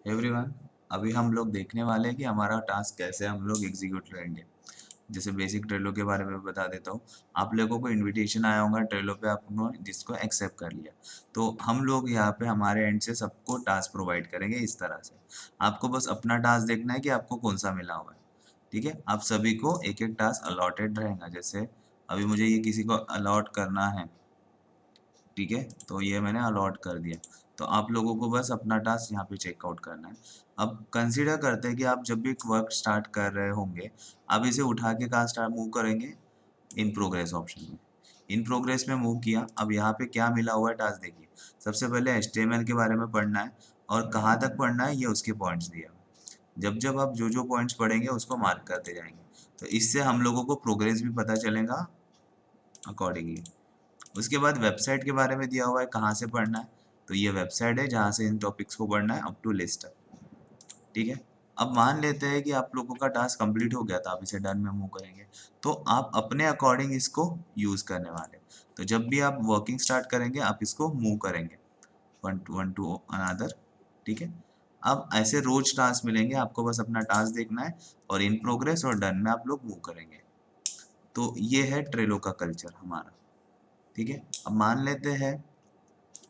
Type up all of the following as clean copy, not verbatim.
Everyone, अभी हम लोग देखने वाले हैं कि हमारा टास्क कैसे हम लोग एग्जीक्यूट करेंगे। जैसे बेसिक ट्रेलो के बारे में बता देता हूँ। आप लोगों को इनविटेशन आया होगा ट्रेलो पे, आपने जिसको एक्सेप्ट कर लिया। तो हम लोग यहाँ पे हमारे एंड से सबको टास्क प्रोवाइड करेंगे इस तरह से। आपको बस अपना टास्क देखना है कि आपको कौन सा मिला हुआ है। ठीक है, आप सभी को एक एक टास्क अलॉटेड रहेगा। जैसे अभी मुझे ये किसी को अलॉट करना है, ठीक है, तो ये मैंने अलॉट कर दिया। तो आप लोगों को बस अपना टास्क यहाँ पे चेकआउट करना है। अब कंसीडर करते हैं कि आप जब भी वर्क स्टार्ट कर रहे होंगे, आप इसे उठा के कहाँ स्टार्ट मूव करेंगे, इन प्रोग्रेस ऑप्शन में। इन प्रोग्रेस में मूव किया। अब यहाँ पे क्या मिला हुआ है टास्क देखिए। सबसे पहले HTML के बारे में पढ़ना है और कहाँ तक पढ़ना है ये उसके पॉइंट्स दिया हुआ है। जब जब आप जो जो पॉइंट्स पढ़ेंगे उसको मार्क करते जाएंगे, तो इससे हम लोगों को प्रोग्रेस भी पता चलेगा अकॉर्डिंगली। उसके बाद वेबसाइट के बारे में दिया हुआ है कहाँ से पढ़ना है। तो ये वेबसाइट है जहाँ से इन टॉपिक्स को पढ़ना है अप टू लिस्ट तक। ठीक है, अब मान लेते हैं कि आप लोगों का टास्क कंप्लीट हो गया था, आप इसे डन में मूव करेंगे। तो आप अपने अकॉर्डिंग इसको यूज करने वाले। तो जब भी आप वर्किंग स्टार्ट करेंगे आप इसको मूव करेंगे वन टू अनदर। ठीक है, अब ऐसे रोज टास्क मिलेंगे, आपको बस अपना टास्क देखना है और इन प्रोग्रेस और डन में आप लोग मूव करेंगे। तो ये है ट्रेलो का कल्चर हमारा। ठीक है, अब मान लेते हैं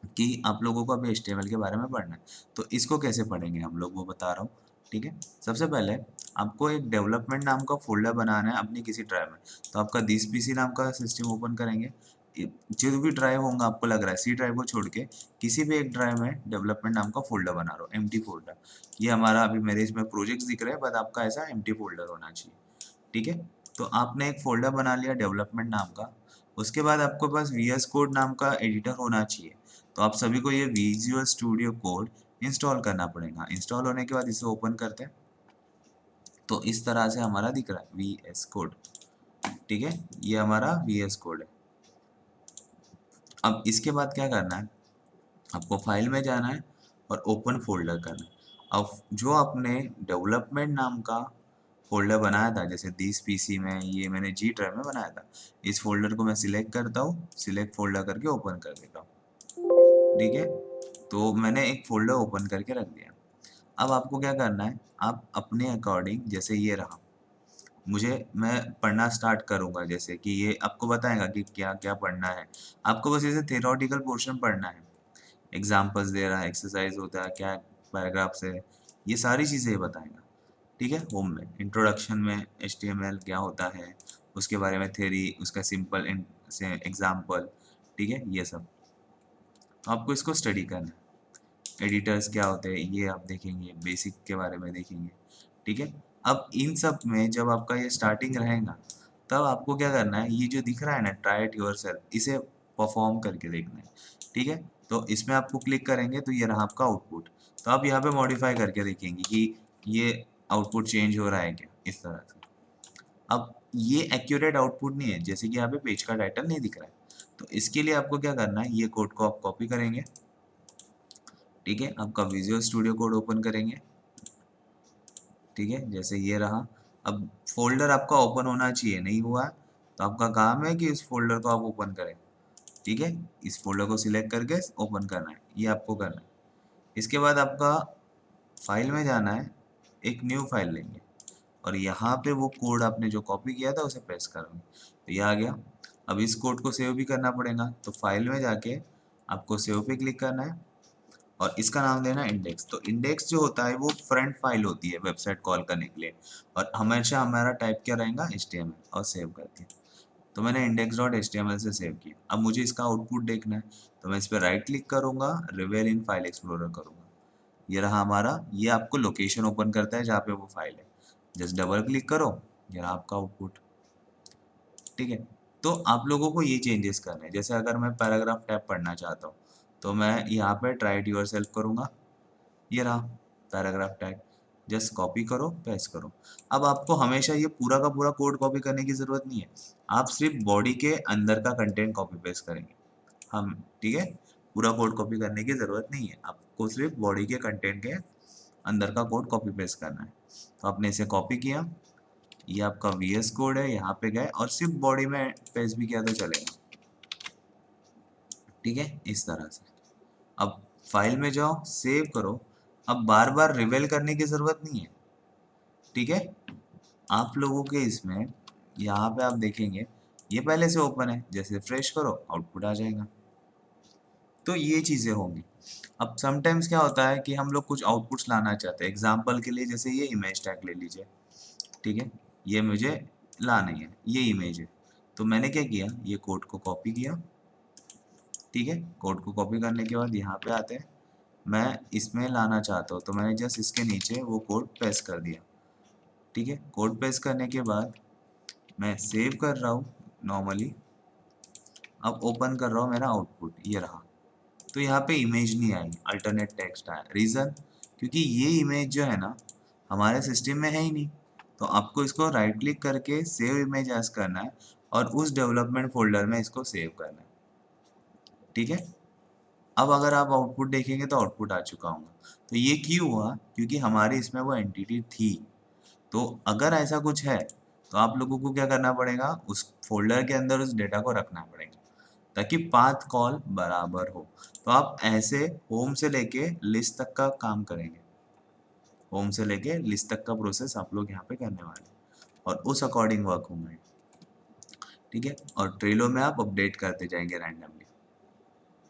कि आप लोगों को अभी HTML के बारे में पढ़ना है। तो इसको कैसे पढ़ेंगे हम लोग वो बता रहा हूँ। ठीक है, सबसे पहले आपको एक डेवलपमेंट नाम का फोल्डर बनाना है अपनी किसी ड्राइव में। तो आपका दिस पीसी नाम का सिस्टम ओपन करेंगे। जो भी ड्राइव होगा, आपको लग रहा है सी ड्राइव को छोड़ के किसी भी एक ड्राइव में डेवलपमेंट नाम का फोल्डर बना रहा हो, एम्प्टी फोल्डर। ये हमारा अभी मेरे इसमें प्रोजेक्ट्स दिख रहे हैं, बट आपका ऐसा एम्प्टी फोल्डर होना चाहिए। ठीक है, तो आपने एक फोल्डर बना लिया डेवलपमेंट नाम का। उसके बाद आपके पास VS कोड नाम का एडिटर होना चाहिए। तो आप सभी को ये विजुअल स्टूडियो कोड इंस्टॉल करना पड़ेगा। इंस्टॉल होने के बाद इसे ओपन करते हैं, तो इस तरह से हमारा दिख रहा है VS कोड। ठीक है, ये हमारा VS कोड है। अब इसके बाद क्या करना है, आपको फाइल में जाना है और ओपन फोल्डर करना है। अब जो आपने डेवलपमेंट नाम का फोल्डर बनाया था, जैसे दिस पीसी में, ये मैंने G ड्राइव में बनाया था, इस फोल्डर को मैं सिलेक्ट करता हूँ, सिलेक्ट फोल्डर करके ओपन कर देता हूँ। ठीक है, तो मैंने एक फोल्डर ओपन करके रख दिया। अब आपको क्या करना है, आप अपने अकॉर्डिंग, जैसे ये रहा, मैं पढ़ना स्टार्ट करूंगा। जैसे कि ये आपको बताएगा कि क्या क्या पढ़ना है। आपको बस इसे थियोरेटिकल पोर्शन पढ़ना है। एग्जाम्पल्स दे रहा है, एक्सरसाइज होता है क्या, पैराग्राफ्स है, ये सारी चीज़ें ये बताएगा। ठीक है, होम में इंट्रोडक्शन में HTML क्या होता है, उसके बारे में थ्योरी, उसका सिंपल से एग्जाम्पल। ठीक है, ये सब तो आपको इसको स्टडी करना है। एडिटर्स क्या होते हैं ये आप देखेंगे, बेसिक के बारे में देखेंगे। ठीक है, अब इन सब में जब आपका ये स्टार्टिंग रहेगा, तब आपको क्या करना है, ये जो दिख रहा है ना ट्राई इट योरसेल्फ, इसे परफॉर्म करके देखना है। ठीक है, तो इसमें आपको क्लिक करेंगे तो ये रहा आपका आउटपुट। तो आप यहाँ पे मॉडिफाई करके देखेंगे कि ये आउटपुट चेंज हो रहा है क्या, इस तरह से। अब ये एक्यूरेट आउटपुट नहीं है, जैसे कि यहाँ पे पेज का टाइटल नहीं दिख रहा है। तो इसके लिए आपको क्या करना है, ये कोड को आप कॉपी करेंगे। ठीक है, आपका विजुअल स्टूडियो कोड ओपन करेंगे। ठीक है, जैसे ये रहा। अब फोल्डर आपका ओपन होना चाहिए, नहीं हुआ है, तो आपका काम है कि इस फोल्डर को आप ओपन करें। ठीक है, इस फोल्डर को सिलेक्ट करके ओपन करना है, ये आपको करना है। इसके बाद आपका फाइल में जाना है, एक न्यू फाइल लेंगे और यहाँ पे वो कोड आपने जो कॉपी किया था उसे पेस्ट करोगे, तो ये आ गया। अब इस कोड को सेव भी करना पड़ेगा, तो फाइल में जाके आपको सेव पे क्लिक करना है और इसका नाम देना है इंडेक्स। तो इंडेक्स जो होता है वो फ्रंट फाइल होती है वेबसाइट कॉल करने के लिए, और हमेशा हमारा टाइप क्या रहेगा, HTML, और सेव करके। तो मैंने index.html से सेव किया। अब मुझे इसका आउटपुट देखना है, तो मैं इस पर राइट क्लिक करूंगा, रिवेल इन फाइल एक्सप्लोरर करूंगा। ये रहा हमारा, ये आपको लोकेशन ओपन करता है जहाँ पे वो फाइल है। जस्ट डबल क्लिक करो, ये रहा आपका आउटपुट। ठीक है, तो आप लोगों को ये चेंजेस करने हैं। जैसे अगर मैं पैराग्राफ टैब पढ़ना चाहता हूँ, तो मैं यहाँ पे ट्राई इट योर सेल्फ करूँगा, ये रहा पैराग्राफ टैग। जस्ट कॉपी करो, पेस्ट करो। अब आपको हमेशा ये पूरा का पूरा कोड कॉपी करने की ज़रूरत नहीं है, आप सिर्फ बॉडी के अंदर का कंटेंट कॉपी पेस्ट करेंगे हम। ठीक है, पूरा कोड कॉपी करने की ज़रूरत नहीं है, आपको सिर्फ बॉडी के कंटेंट के अंदर का कोड कॉपी पेस्ट करना है। तो आपने इसे कॉपी किया, ये आपका VS कोड है, यहाँ पे गए और सिर्फ बॉडी में पेस्ट भी किया तो चलेगा। ठीक है, इस तरह से। अब फाइल में जाओ, सेव करो। अब बार बार रिवेल करने की ज़रूरत नहीं है, ठीक है। आप लोगों के इसमें यहाँ पे आप देखेंगे ये पहले से ओपन है, जैसे रिफ्रेश करो आउटपुट आ जाएगा। तो ये चीज़ें होंगी। अब समटाइम्स क्या होता है कि हम लोग कुछ आउटपुट्स लाना चाहते हैं, एग्जाम्पल के लिए जैसे ये इमेज टैग ले लीजिए, ठीक है। ये मुझे लाना है, ये इमेज है, तो मैंने क्या किया, ये कोड को कॉपी किया, ठीक है। कोड को कॉपी करने के बाद यहाँ पे आते हैं, मैं इसमें लाना चाहता हूँ तो मैंने जस्ट इसके नीचे वो कोड पेस्ट कर दिया, ठीक है। कोड पेस्ट करने के बाद मैं सेव कर रहा हूँ नॉर्मली, अब ओपन कर रहा हूँ, मेरा आउटपुट ये रहा। तो यहाँ पे इमेज नहीं आई, अल्टरनेट टेक्स्ट आया। रीज़न, क्योंकि ये इमेज जो है ना हमारे सिस्टम में है ही नहीं। तो आपको इसको राइट क्लिक करके सेव इमेज एज करना है और उस डेवलपमेंट फोल्डर में इसको सेव करना है, ठीक है। अब अगर आप आउटपुट देखेंगे तो आउटपुट आ चुका होगा। तो ये क्यों हुआ, क्योंकि हमारे इसमें वो एंटिटी थी। तो अगर ऐसा कुछ है तो आप लोगों को क्या करना पड़ेगा, उस फोल्डर के अंदर उस डेटा को रखना पड़ेगा ताकि पाथ कॉल बराबर हो। तो आप ऐसे होम से लेके लिस्ट तक का काम करेंगे, होम से लेके लिस्ट तक का प्रोसेस आप लोग यहाँ पे करने वाले हैं और उस अकॉर्डिंग वर्क होंगे, ठीक है। और ट्रेलो में आप अपडेट करते जाएंगे रैंडमली।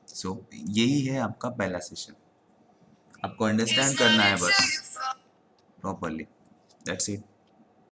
सो यही है आपका पहला सेशन, आपको अंडरस्टैंड करना है बस प्रॉपरली, दैट्स इट।